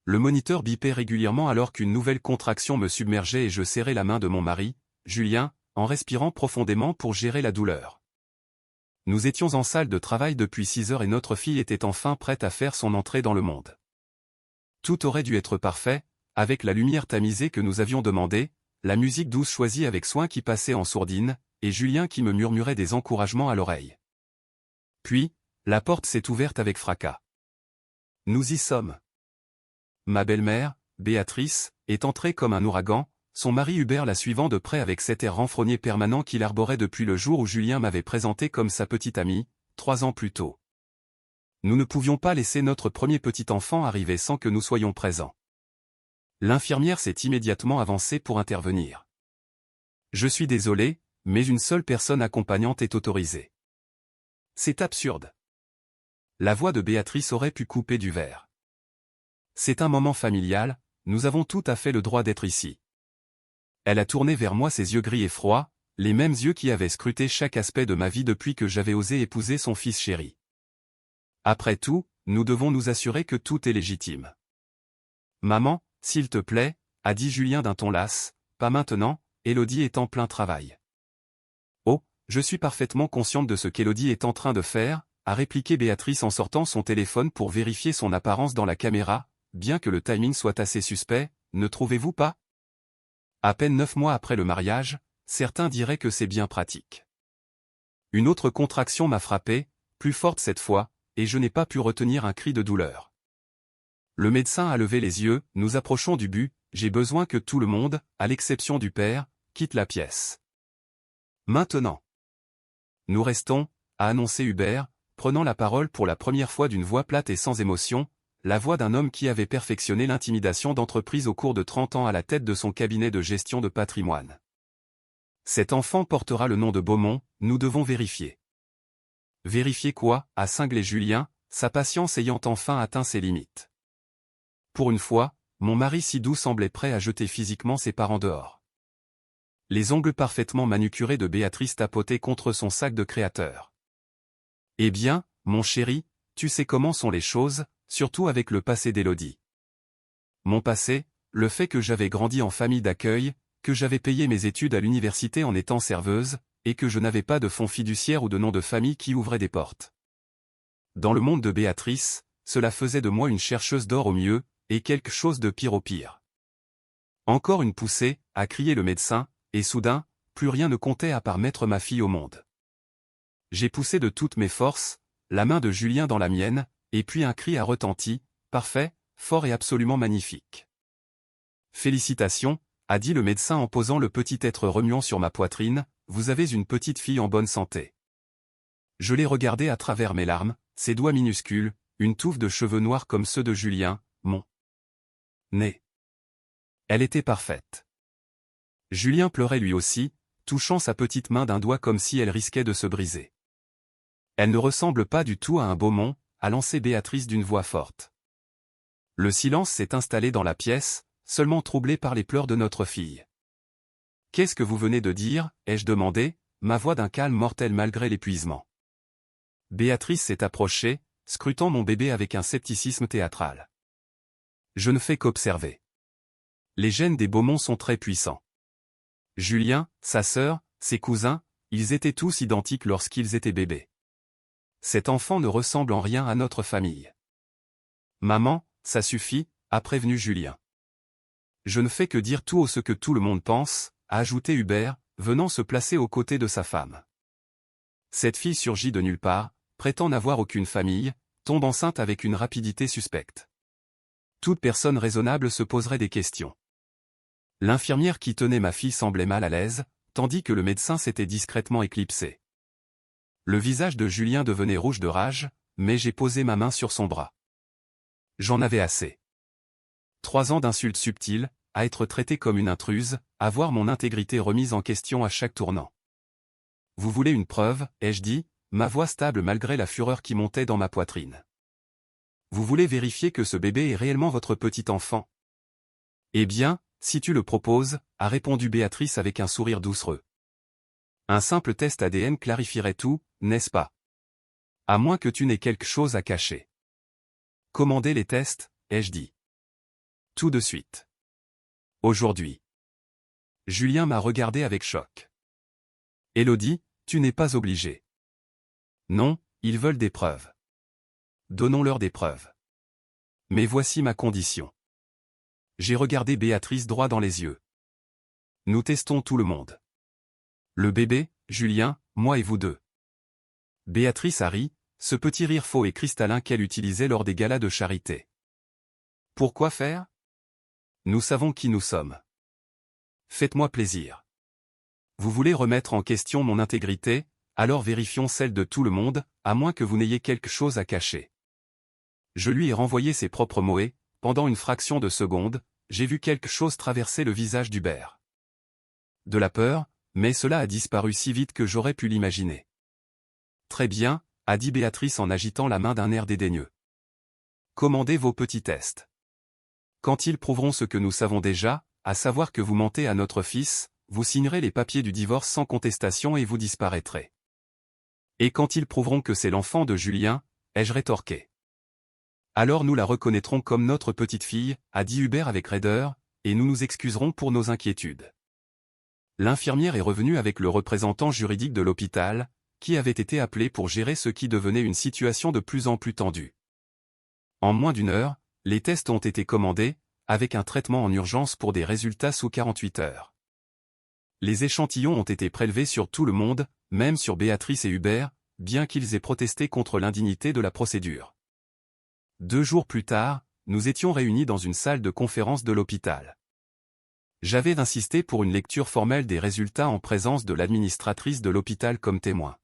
Le moniteur bipait régulièrement alors qu'une nouvelle contraction me submergeait et je serrais la main de mon mari, Julien, en respirant profondément pour gérer la douleur. Nous étions en salle de travail depuis 6 heures et notre fille était enfin prête à faire son entrée dans le monde. Tout aurait dû être parfait, avec la lumière tamisée que nous avions demandée, la musique douce choisie avec soin qui passait en sourdine, et Julien qui me murmurait des encouragements à l'oreille. Puis, la porte s'est ouverte avec fracas. Nous y sommes. Ma belle-mère, Béatrice, est entrée comme un ouragan, son mari Hubert la suivant de près avec cet air renfrogné permanent qu'il arborait depuis le jour où Julien m'avait présenté comme sa petite amie, 3 ans plus tôt. Nous ne pouvions pas laisser notre premier petit enfant arriver sans que nous soyons présents. L'infirmière s'est immédiatement avancée pour intervenir. Je suis désolé, mais une seule personne accompagnante est autorisée. C'est absurde. La voix de Béatrice aurait pu couper du verre. C'est un moment familial, nous avons tout à fait le droit d'être ici. Elle a tourné vers moi ses yeux gris et froids, les mêmes yeux qui avaient scruté chaque aspect de ma vie depuis que j'avais osé épouser son fils chéri. Après tout, nous devons nous assurer que tout est légitime. Maman, s'il te plaît, a dit Julien d'un ton las, pas maintenant, Élodie est en plein travail. Oh, je suis parfaitement consciente de ce qu'Élodie est en train de faire, a répliqué Béatrice en sortant son téléphone pour vérifier son apparence dans la caméra, bien que le timing soit assez suspect, ne trouvez-vous pas? À peine 9 mois après le mariage, certains diraient que c'est bien pratique. Une autre contraction m'a frappé, plus forte cette fois, et je n'ai pas pu retenir un cri de douleur. Le médecin a levé les yeux, nous approchons du but, j'ai besoin que tout le monde, à l'exception du père, quitte la pièce. Maintenant. Nous restons, a annoncé Hubert, prenant la parole pour la première fois d'une voix plate et sans émotion, la voix d'un homme qui avait perfectionné l'intimidation d'entreprise au cours de 30 ans à la tête de son cabinet de gestion de patrimoine. Cet enfant portera le nom de Beaumont, nous devons vérifier. Vérifier quoi, a cinglé Julien, sa patience ayant enfin atteint ses limites. Pour une fois, mon mari si doux semblait prêt à jeter physiquement ses parents dehors. Les ongles parfaitement manucurés de Béatrice tapotaient contre son sac de créateur. Eh bien, mon chéri, tu sais comment sont les choses, surtout avec le passé d'Élodie. Mon passé, le fait que j'avais grandi en famille d'accueil, que j'avais payé mes études à l'université en étant serveuse, et que je n'avais pas de fonds fiduciaire ou de nom de famille qui ouvrait des portes. Dans le monde de Béatrice, cela faisait de moi une chercheuse d'or au mieux, et quelque chose de pire au pire. Encore une poussée, a crié le médecin, et soudain, plus rien ne comptait à part mettre ma fille au monde. J'ai poussé de toutes mes forces, la main de Julien dans la mienne, et puis un cri a retenti, parfait, fort et absolument magnifique. Félicitations, a dit le médecin en posant le petit être remuant sur ma poitrine, vous avez une petite fille en bonne santé. Je l'ai regardée à travers mes larmes, ses doigts minuscules, une touffe de cheveux noirs comme ceux de Julien, mon nez. Elle était parfaite. Julien pleurait lui aussi, touchant sa petite main d'un doigt comme si elle risquait de se briser. Elle ne ressemble pas du tout à un Beaumont, a lancé Béatrice d'une voix forte. Le silence s'est installé dans la pièce, seulement troublé par les pleurs de notre fille. Qu'est-ce que vous venez de dire, ai-je demandé, ma voix d'un calme mortel malgré l'épuisement. Béatrice s'est approchée, scrutant mon bébé avec un scepticisme théâtral. Je ne fais qu'observer. Les gènes des Beaumont sont très puissants. Julien, sa sœur, ses cousins, ils étaient tous identiques lorsqu'ils étaient bébés. Cet enfant ne ressemble en rien à notre famille. Maman, ça suffit, a prévenu Julien. Je ne fais que dire tout ce que tout le monde pense, a ajouté Hubert, venant se placer aux côtés de sa femme. Cette fille surgit de nulle part, prétend n'avoir aucune famille, tombe enceinte avec une rapidité suspecte. Toute personne raisonnable se poserait des questions. L'infirmière qui tenait ma fille semblait mal à l'aise, tandis que le médecin s'était discrètement éclipsé. Le visage de Julien devenait rouge de rage, mais j'ai posé ma main sur son bras. J'en avais assez. 3 ans d'insultes subtiles, à être traité comme une intruse, à voir mon intégrité remise en question à chaque tournant. Vous voulez une preuve, ai-je dit, ma voix stable malgré la fureur qui montait dans ma poitrine. Vous voulez vérifier que ce bébé est réellement votre petit enfant? Eh bien, si tu le proposes, a répondu Béatrice avec un sourire doucereux. Un simple test ADN clarifierait tout, n'est-ce pas? À moins que tu n'aies quelque chose à cacher. Commandez les tests, ai-je dit. Tout de suite. Aujourd'hui. Julien m'a regardé avec choc. Élodie, tu n'es pas obligée. Non, ils veulent des preuves. Donnons-leur des preuves. Mais voici ma condition. J'ai regardé Béatrice droit dans les yeux. Nous testons tout le monde. Le bébé, Julien, moi et vous deux. Béatrice a ri, ce petit rire faux et cristallin qu'elle utilisait lors des galas de charité. Pourquoi faire? Nous savons qui nous sommes. Faites-moi plaisir. Vous voulez remettre en question mon intégrité, alors vérifions celle de tout le monde, à moins que vous n'ayez quelque chose à cacher. Je lui ai renvoyé ses propres mots et, pendant une fraction de seconde, j'ai vu quelque chose traverser le visage d'Hubert. De la peur, mais cela a disparu si vite que j'aurais pu l'imaginer. Très bien, a dit Béatrice en agitant la main d'un air dédaigneux. Commandez vos petits tests. Quand ils prouveront ce que nous savons déjà, à savoir que vous mentez à notre fils, vous signerez les papiers du divorce sans contestation et vous disparaîtrez. Et quand ils prouveront que c'est l'enfant de Julien, ai-je rétorqué. Alors nous la reconnaîtrons comme notre petite fille, a dit Hubert avec raideur, et nous nous excuserons pour nos inquiétudes. L'infirmière est revenue avec le représentant juridique de l'hôpital, qui avait été appelé pour gérer ce qui devenait une situation de plus en plus tendue. En moins d'une heure, les tests ont été commandés, avec un traitement en urgence pour des résultats sous 48 heures. Les échantillons ont été prélevés sur tout le monde, même sur Béatrice et Hubert, bien qu'ils aient protesté contre l'indignité de la procédure. 2 jours plus tard, nous étions réunis dans une salle de conférence de l'hôpital. J'avais insisté pour une lecture formelle des résultats en présence de l'administratrice de l'hôpital comme témoin.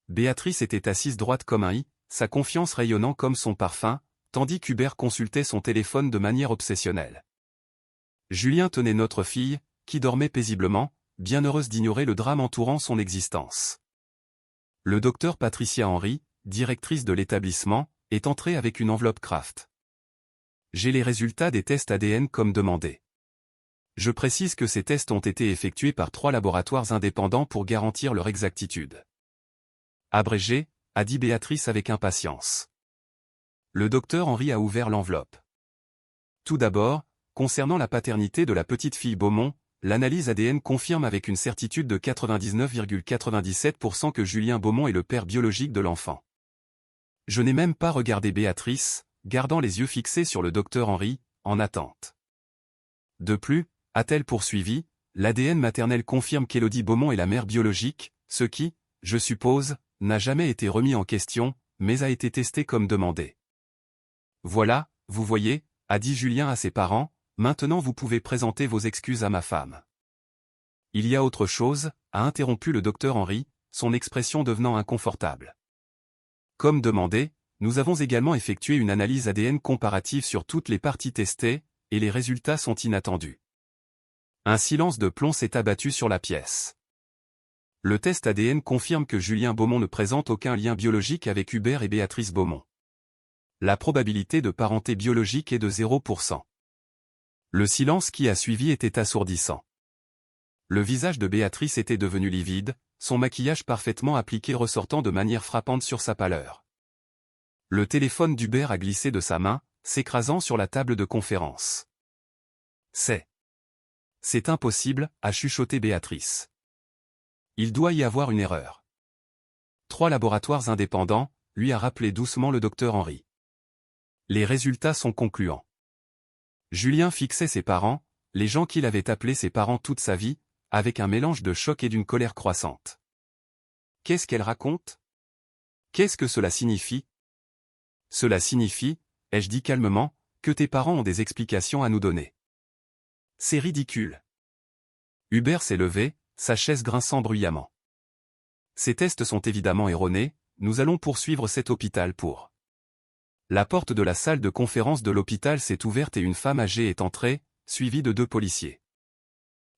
Béatrice était assise droite comme un i, sa confiance rayonnant comme son parfum, tandis qu'Hubert consultait son téléphone de manière obsessionnelle. Julien tenait notre fille, qui dormait paisiblement, bien heureuse d'ignorer le drame entourant son existence. Le docteur Patricia Henry, directrice de l'établissement, est entrée avec une enveloppe Kraft. J'ai les résultats des tests ADN comme demandé. Je précise que ces tests ont été effectués par 3 laboratoires indépendants pour garantir leur exactitude. Abrégé, a dit Béatrice avec impatience. Le docteur Henry a ouvert l'enveloppe. Tout d'abord, concernant la paternité de la petite fille Beaumont, l'analyse ADN confirme avec une certitude de 99,97% que Julien Beaumont est le père biologique de l'enfant. Je n'ai même pas regardé Béatrice, gardant les yeux fixés sur le docteur Henry, en attente. De plus, a-t-elle poursuivi, l'ADN maternel confirme qu'Élodie Beaumont est la mère biologique, ce qui, je suppose, n'a jamais été remis en question, mais a été testé comme demandé. Voilà, vous voyez, a dit Julien à ses parents, maintenant vous pouvez présenter vos excuses à ma femme. Il y a autre chose, a interrompu le docteur Henry, son expression devenant inconfortable. Comme demandé, nous avons également effectué une analyse ADN comparative sur toutes les parties testées, et les résultats sont inattendus. Un silence de plomb s'est abattu sur la pièce. Le test ADN confirme que Julien Beaumont ne présente aucun lien biologique avec Hubert et Béatrice Beaumont. La probabilité de parenté biologique est de 0%. Le silence qui a suivi était assourdissant. Le visage de Béatrice était devenu livide, son maquillage parfaitement appliqué ressortant de manière frappante sur sa pâleur. Le téléphone d'Hubert a glissé de sa main, s'écrasant sur la table de conférence. C'est impossible, a chuchoté Béatrice. Il doit y avoir une erreur. 3 laboratoires indépendants, lui a rappelé doucement le docteur Henry. Les résultats sont concluants. Julien fixait ses parents, les gens qu'il avait appelés ses parents toute sa vie, avec un mélange de choc et d'une colère croissante. Qu'est-ce qu'elle raconte? Qu'est-ce que cela signifie? Cela signifie, ai-je dit calmement, que tes parents ont des explications à nous donner. C'est ridicule. Hubert s'est levé, sa chaise grinçant bruyamment. Ces tests sont évidemment erronés, nous allons poursuivre cet hôpital pour. La porte de la salle de conférence de l'hôpital s'est ouverte et une femme âgée est entrée, suivie de 2 policiers.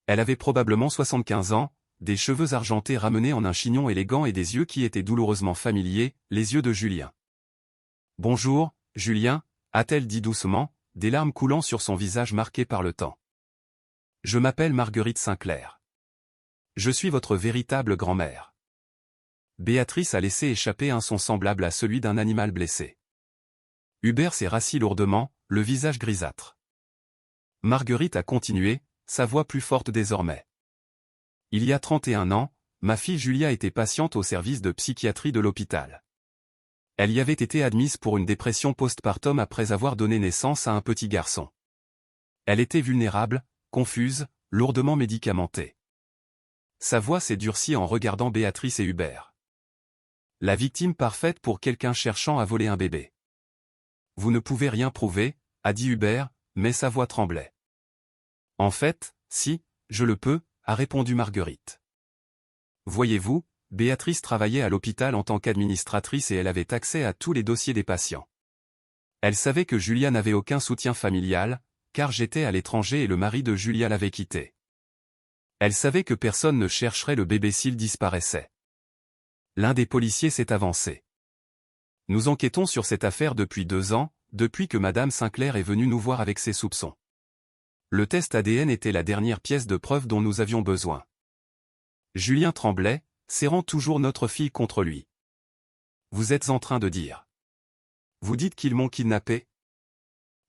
Elle avait probablement 75 ans, des cheveux argentés ramenés en un chignon élégant et des yeux qui étaient douloureusement familiers, les yeux de Julien. « Bonjour, Julien », a-t-elle dit doucement, des larmes coulant sur son visage marqué par le temps. « Je m'appelle Marguerite Sinclair. Je suis votre véritable grand-mère. » Béatrice a laissé échapper un son semblable à celui d'un animal blessé. Hubert s'est rassis lourdement, le visage grisâtre. Marguerite a continué, sa voix plus forte désormais. Il y a 31 ans, ma fille Julia était patiente au service de psychiatrie de l'hôpital. Elle y avait été admise pour une dépression postpartum après avoir donné naissance à un petit garçon. Elle était vulnérable, confuse, lourdement médicamentée. Sa voix s'est durcie en regardant Béatrice et Hubert. La victime parfaite pour quelqu'un cherchant à voler un bébé. Vous ne pouvez rien prouver, a dit Hubert, mais sa voix tremblait. En fait, si, je le peux, a répondu Marguerite. Voyez-vous, Béatrice travaillait à l'hôpital en tant qu'administratrice et elle avait accès à tous les dossiers des patients. Elle savait que Julia n'avait aucun soutien familial, car j'étais à l'étranger et le mari de Julia l'avait quittée. Elle savait que personne ne chercherait le bébé s'il disparaissait. L'un des policiers s'est avancé. Nous enquêtons sur cette affaire depuis 2 ans, depuis que Madame Sinclair est venue nous voir avec ses soupçons. Le test ADN était la dernière pièce de preuve dont nous avions besoin. Julien tremblait, serrant toujours notre fille contre lui. Vous êtes en train de dire. Vous dites qu'ils m'ont kidnappé?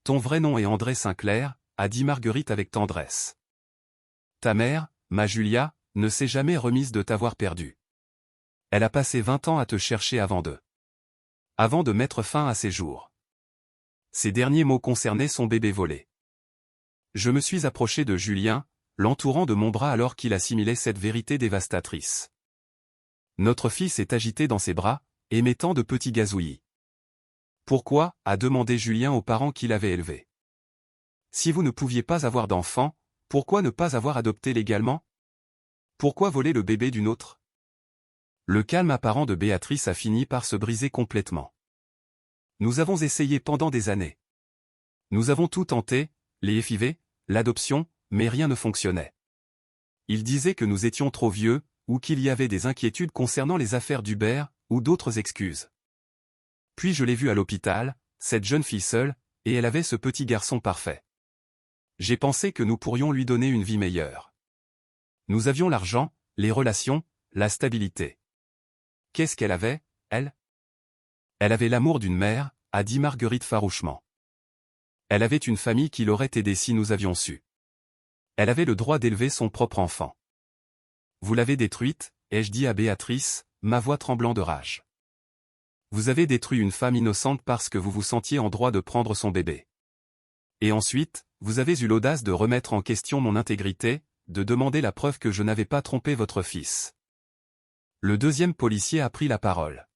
Ton vrai nom est André Sinclair, a dit Marguerite avec tendresse. Ta mère, ma Julia, ne s'est jamais remise de t'avoir perdu. Elle a passé 20 ans à te chercher avant de mettre fin à ses jours. Ses derniers mots concernaient son bébé volé. Je me suis approché de Julien, l'entourant de mon bras alors qu'il assimilait cette vérité dévastatrice. Notre fille s'est agitée dans ses bras, émettant de petits gazouillis. Pourquoi, a demandé Julien aux parents qui l'avaient élevé. Si vous ne pouviez pas avoir d'enfant, pourquoi ne pas avoir adopté légalement? Pourquoi voler le bébé d'une autre? Le calme apparent de Béatrice a fini par se briser complètement. Nous avons essayé pendant des années. Nous avons tout tenté, les FIV, l'adoption, mais rien ne fonctionnait. Ils disaient que nous étions trop vieux, ou qu'il y avait des inquiétudes concernant les affaires d'Hubert, ou d'autres excuses. Puis je l'ai vue à l'hôpital, cette jeune fille seule, et elle avait ce petit garçon parfait. J'ai pensé que nous pourrions lui donner une vie meilleure. Nous avions l'argent, les relations, la stabilité. Qu'est-ce qu'elle avait, elle? Elle avait l'amour d'une mère, a dit Marguerite farouchement. Elle avait une famille qui l'aurait aidée si nous avions su. Elle avait le droit d'élever son propre enfant. Vous l'avez détruite, ai-je dit à Béatrice, ma voix tremblant de rage. Vous avez détruit une femme innocente parce que vous vous sentiez en droit de prendre son bébé. Et ensuite, vous avez eu l'audace de remettre en question mon intégrité, de demander la preuve que je n'avais pas trompé votre fils. Le deuxième policier a pris la parole.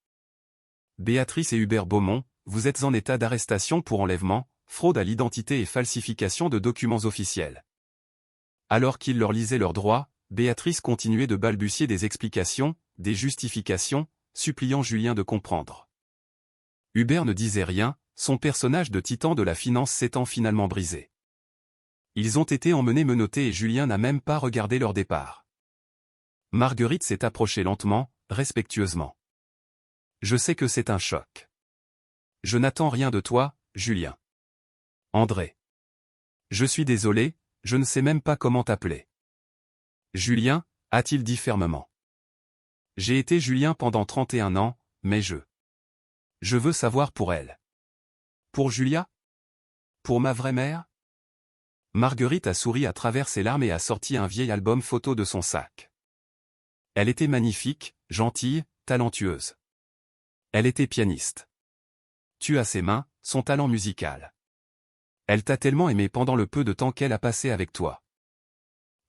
Béatrice et Hubert Beaumont, vous êtes en état d'arrestation pour enlèvement, fraude à l'identité et falsification de documents officiels. Alors qu'ils leur lisaient leurs droits, Béatrice continuait de balbutier des explications, des justifications, suppliant Julien de comprendre. Hubert ne disait rien, son personnage de titan de la finance s'étant finalement brisé. Ils ont été emmenés menottés et Julien n'a même pas regardé leur départ. Marguerite s'est approchée lentement, respectueusement. Je sais que c'est un choc. Je n'attends rien de toi, Julien. André. Je suis désolé, je ne sais même pas comment t'appeler. Julien, a-t-il dit fermement. J'ai été Julien pendant 31 ans, mais je veux savoir pour elle. Pour Julia? Pour ma vraie mère? Marguerite a souri à travers ses larmes et a sorti un vieil album photo de son sac. Elle était magnifique, gentille, talentueuse. Elle était pianiste. Tu as ses mains, son talent musical. Elle t'a tellement aimé pendant le peu de temps qu'elle a passé avec toi.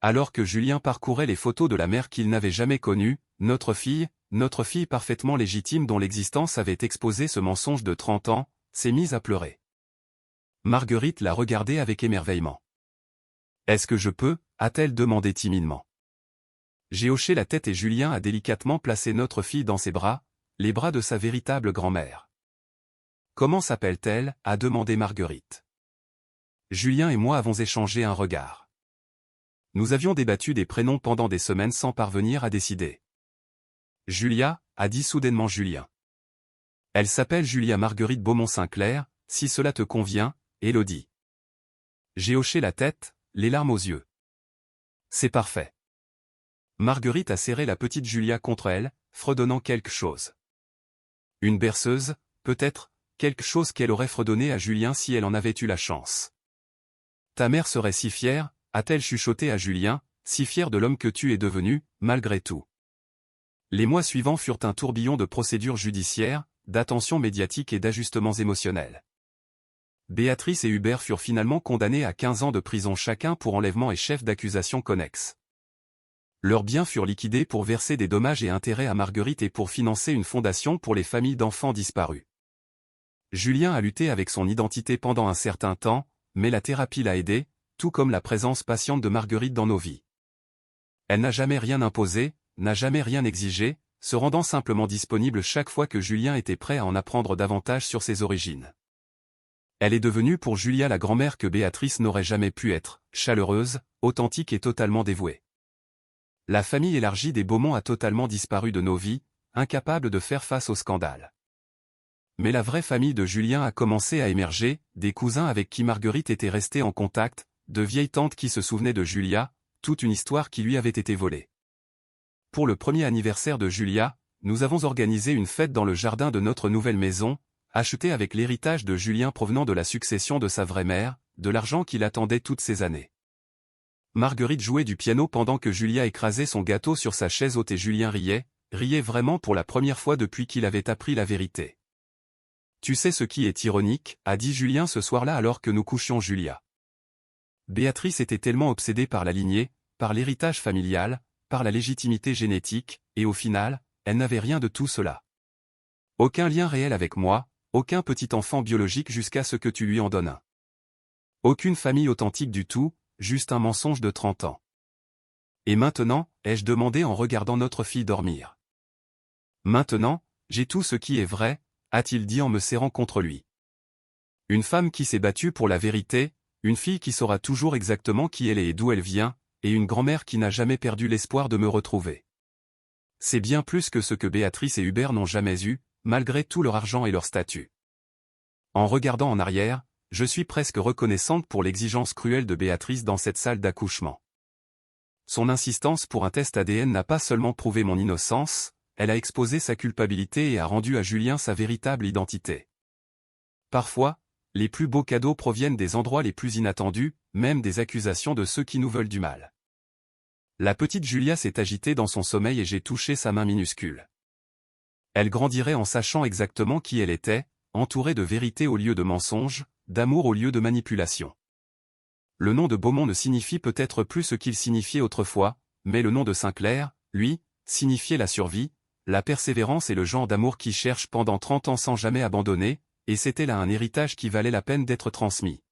Alors que Julien parcourait les photos de la mère qu'il n'avait jamais connue, notre fille parfaitement légitime dont l'existence avait exposé ce mensonge de 30 ans, s'est mise à pleurer. Marguerite l'a regardé avec émerveillement. Est-ce que je peux, a-t-elle demandé timidement. J'ai hoché la tête et Julien a délicatement placé notre fille dans ses bras, les bras de sa véritable grand-mère. Comment s'appelle-t-elle, a demandé Marguerite. Julien et moi avons échangé un regard. Nous avions débattu des prénoms pendant des semaines sans parvenir à décider. Julia, a dit soudainement Julien. Elle s'appelle Julia Marguerite Beaumont-Sinclair, si cela te convient, Élodie. J'ai hoché la tête, les larmes aux yeux. C'est parfait. Marguerite a serré la petite Julia contre elle, fredonnant quelque chose. Une berceuse, peut-être, quelque chose qu'elle aurait fredonné à Julien si elle en avait eu la chance. Ta mère serait si fière, a-t-elle chuchoté à Julien, si fière de l'homme que tu es devenu, malgré tout. Les mois suivants furent un tourbillon de procédures judiciaires, d'attention médiatique et d'ajustements émotionnels. Béatrice et Hubert furent finalement condamnés à 15 ans de prison chacun pour enlèvement et chef d'accusation connexe. Leurs biens furent liquidés pour verser des dommages et intérêts à Marguerite et pour financer une fondation pour les familles d'enfants disparus. Julien a lutté avec son identité pendant un certain temps, mais la thérapie l'a aidé, tout comme la présence patiente de Marguerite dans nos vies. Elle n'a jamais rien imposé, n'a jamais rien exigé, se rendant simplement disponible chaque fois que Julien était prêt à en apprendre davantage sur ses origines. Elle est devenue pour Julia la grand-mère que Béatrice n'aurait jamais pu être, chaleureuse, authentique et totalement dévouée. La famille élargie des Beaumont a totalement disparu de nos vies, incapable de faire face au scandale. Mais la vraie famille de Julien a commencé à émerger, des cousins avec qui Marguerite était restée en contact, de vieilles tantes qui se souvenaient de Julia, toute une histoire qui lui avait été volée. Pour le premier anniversaire de Julia, nous avons organisé une fête dans le jardin de notre nouvelle maison, achetée avec l'héritage de Julien provenant de la succession de sa vraie mère, de l'argent qu'il attendait toutes ces années. Marguerite jouait du piano pendant que Julia écrasait son gâteau sur sa chaise haute et Julien riait vraiment pour la première fois depuis qu'il avait appris la vérité. Tu sais ce qui est ironique, a dit Julien ce soir-là alors que nous couchions Julia. Béatrice était tellement obsédée par la lignée, par l'héritage familial, par la légitimité génétique, et au final, elle n'avait rien de tout cela. Aucun lien réel avec moi, aucun petit enfant biologique jusqu'à ce que tu lui en donnes un. Aucune famille authentique du tout, juste un mensonge de 30 ans. Et maintenant, ai-je demandé en regardant notre fille dormir. Maintenant, j'ai tout ce qui est vrai, a-t-il dit en me serrant contre lui. Une femme qui s'est battue pour la vérité, une fille qui saura toujours exactement qui elle est et d'où elle vient, et une grand-mère qui n'a jamais perdu l'espoir de me retrouver. C'est bien plus que ce que Béatrice et Hubert n'ont jamais eu, malgré tout leur argent et leur statut. En regardant en arrière, je suis presque reconnaissante pour l'exigence cruelle de Béatrice dans cette salle d'accouchement. Son insistance pour un test ADN n'a pas seulement prouvé mon innocence, elle a exposé sa culpabilité et a rendu à Julien sa véritable identité. Parfois, les plus beaux cadeaux proviennent des endroits les plus inattendus, même des accusations de ceux qui nous veulent du mal. La petite Julia s'est agitée dans son sommeil et j'ai touché sa main minuscule. Elle grandirait en sachant exactement qui elle était, entourée de vérité au lieu de mensonges, d'amour au lieu de manipulation. Le nom de Beaumont ne signifie peut-être plus ce qu'il signifiait autrefois, mais le nom de Sinclair, lui, signifiait la survie, la persévérance et le genre d'amour qui cherche pendant 30 ans sans jamais abandonner, et c'était là un héritage qui valait la peine d'être transmis.